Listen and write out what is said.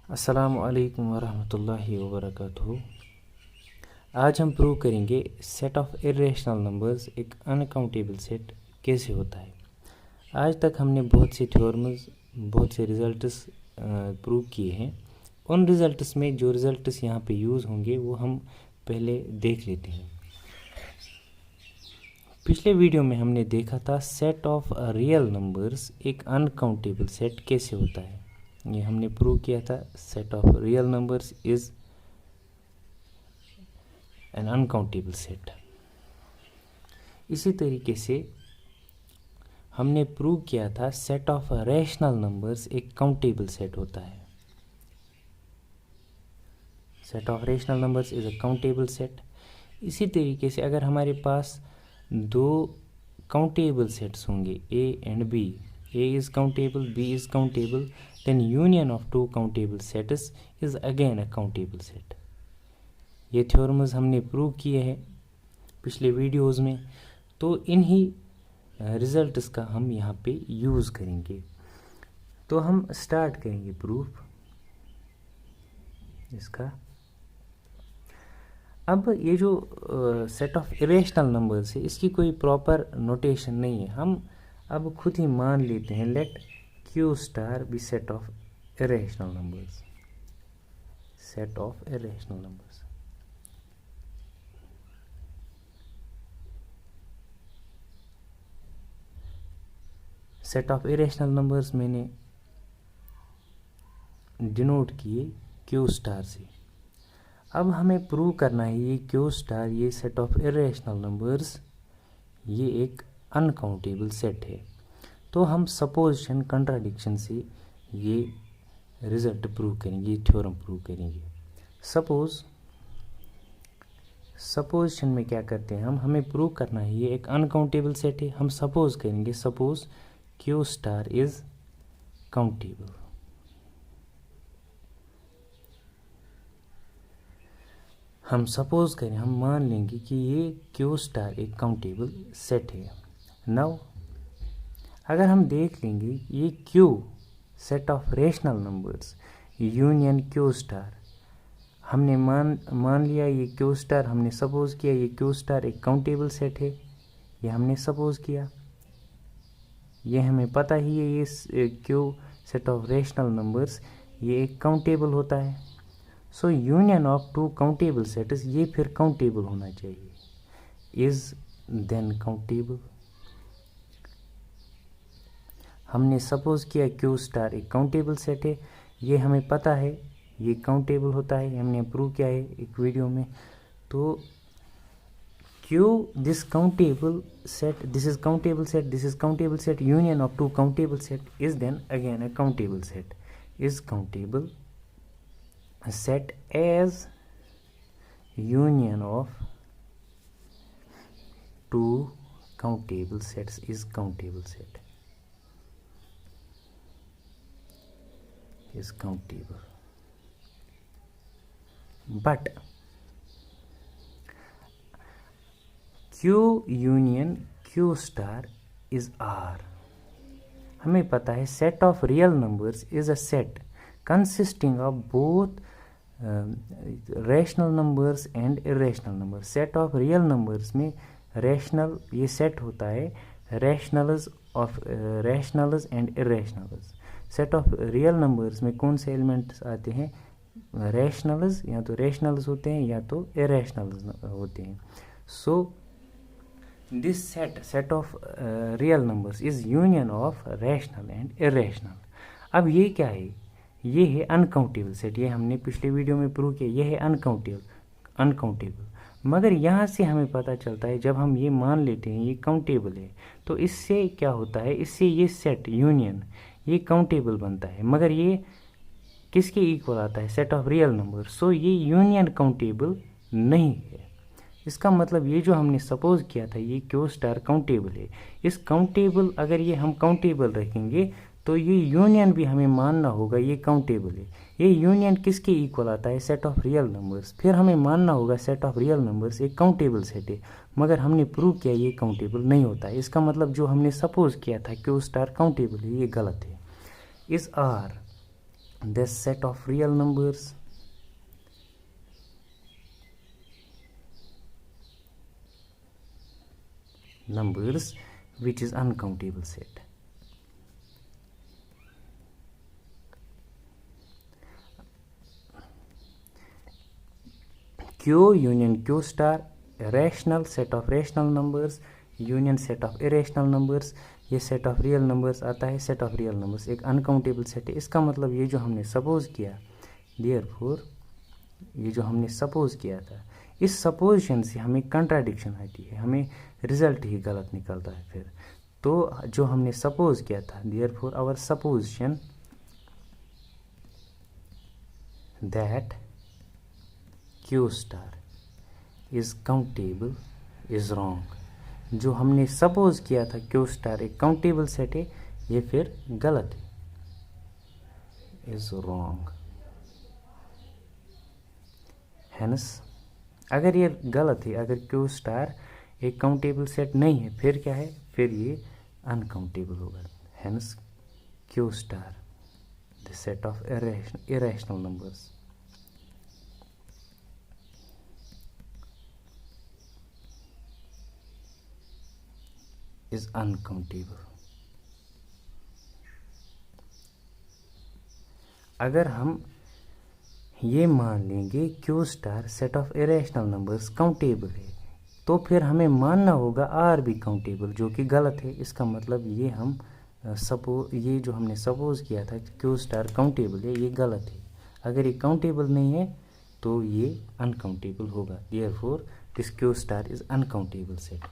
अस्सलामु अलैकुम वरहमतुल्लाहि वबरकातुहू। आज हम प्रूव करेंगे सेट ऑफ इर्रेशनल नंबर्स एक अनकाउंटेबल सेट कैसे होता है। आज तक हमने बहुत से थ्योरम्स, बहुत से रिजल्ट्स प्रूव किए हैं। उन रिजल्ट्स में जो रिजल्ट्स यहाँ पे यूज़ होंगे वो हम पहले देख लेते हैं। पिछले वीडियो में हमने देखा था सेट ऑफ रियल नंबर्स एक अनकाउंटेबल सेट कैसे होता है। ये हमने प्रूव किया था set of real numbers is an uncountable set. इसी तरीके से हमने प्रूव किया था सेट ऑफ रैशनल नंबर्स एक काउंटेबल सेट होता है। Set of rational numbers is a countable set. इसी तरीके से अगर हमारे पास दो काउंटेबल सेट्स होंगे A and B, A is countable, B is countable, then union of two countable sets is again a countable set. ये थ्योरम्स हमने prove किए हैं पिछले वीडियोस में, तो इन्हीं रिजल्ट्स का हम यहाँ पे यूज़ करेंगे। तो हम स्टार्ट करेंगे प्रूफ इसका। अब ये जो सेट ऑफ इरेशनल नंबर्स है इसकी कोई प्रॉपर नोटेशन नहीं है। हम अब खुद ही मान लेते हैं let Q star be set of irrational numbers. Set of irrational numbers, set of irrational numbers मैंने डिनोट किए क्यू स्टार से। अब हमें प्रूव करना है ये क्यू स्टार, ये सेट ऑफ इरेशनल नंबर्स, ये एक अनकाउंटेबल सेट है। तो हम सपोजिशन कंट्राडिक्शन से ये रिजल्ट प्रूव करेंगे, ये थ्योरम प्रूव करेंगे। सपोजिशन में क्या करते हैं हम, हमें प्रूव करना है ये एक अनकाउंटेबल सेट है। हम सपोज करेंगे, suppose Q star is countable. हम सपोज करें, हम मान लेंगे कि ये क्यू स्टार एक काउंटेबल सेट है। नाउ अगर हम देख लेंगे ये Q set of rational numbers union Q star, हमने मान लिया ये क्यू स्टार, हमने सपोज किया ये क्यू स्टार एक काउंटेबल सेट है, ये हमने सपोज किया। ये हमें पता ही है ये Q set of rational numbers ये एक काउंटेबल होता है। So union of two countable sets ये फिर काउंटेबल होना चाहिए, इज देन काउंटेबल। हमने सपोज किया क्यू स्टार एक काउंटेबल सेट है, ये हमें पता है ये काउंटेबल होता है, हमने प्रूव किया है एक वीडियो में। तो Q this countable set, this is countable set, this is countable set, union of two countable set is then again a countable set, is countable set as union of two countable sets is countable set, is countable. But Q union Q star is R। हमें पता है set of real numbers is a set consisting of both rational numbers and irrational numbers. Set of real numbers में rational ये set होता है rationals of rationals and irrationals. Set of real numbers में कौन से एलिमेंट्स आते हैं, rationals, या तो रैशनल्स होते हैं या तो इरेशनल्स होते हैं। So this set of real numbers is union of rational and irrational. अब ये क्या है, ये है अनकाउंटेबल सेट। ये हमने पिछले वीडियो में प्रूव किया, ये है अनकाउंटेबल। मगर यहाँ से हमें पता चलता है जब हम ये मान लेते हैं ये काउंटेबल है, तो इससे क्या होता है, इससे ये सेट यूनियन ये काउंटेबल बनता है। मगर ये किसके इक्वल आता है, सेट ऑफ रियल नंबर। सो ये यूनियन काउंटेबल नहीं है। इसका मतलब ये जो हमने सपोज किया था ये क्यू स्टार काउंटेबल है, इस काउंटेबल अगर ये हम काउंटेबल रखेंगे तो ये यूनियन भी हमें मानना होगा ये काउंटेबल है। ये यूनियन किसके इक्वल आता है, सेट ऑफ रियल नंबर्स। फिर हमें मानना होगा सेट ऑफ रियल नंबर्स एक काउंटेबल सेट है, मगर हमने प्रूव किया ये काउंटेबल नहीं होता है। इसका मतलब जो हमने सपोज किया था क्यू स्टार काउंटेबल है, ये गलत है। इस are this set of real numbers which is uncountable set. Q union Q star rational set of rational numbers union set of irrational numbers, ये सेट ऑफ रियल नंबर्स आता है, set of real numbers एक uncountable set है। इसका मतलब ये जो हमने सपोज किया, देयरफॉर ये जो हमने सपोज किया था, इस सपोजिशन से हमें कंट्राडिक्शन आती है, हमें रिजल्ट ही गलत निकलता है फिर। तो जो हमने सपोज किया था, therefore our supposition that Q star is countable is wrong. जो हमने सपोज किया था Q स्टार एक काउंटेबल सेट है, ये फिर गलत है, इज रॉन्ग। हैंस अगर ये गलत है, अगर Q स्टार एक काउंटेबल सेट नहीं है, फिर क्या है, फिर ये अनकाउंटेबल होगा। Hence Q star the set of irrational numbers is uncountable। अगर हम ये मान लेंगे Q star set of irrational numbers countable है, तो फिर हमें मानना होगा R भी काउंटेबल, जो कि गलत है। इसका मतलब ये हम ये जो हमने सपोज किया था Q स्टार काउंटेबल है, ये गलत है। अगर ये काउंटेबल नहीं है तो ये अनकाउंटेबल होगा। Therefore this Q star is uncountable set.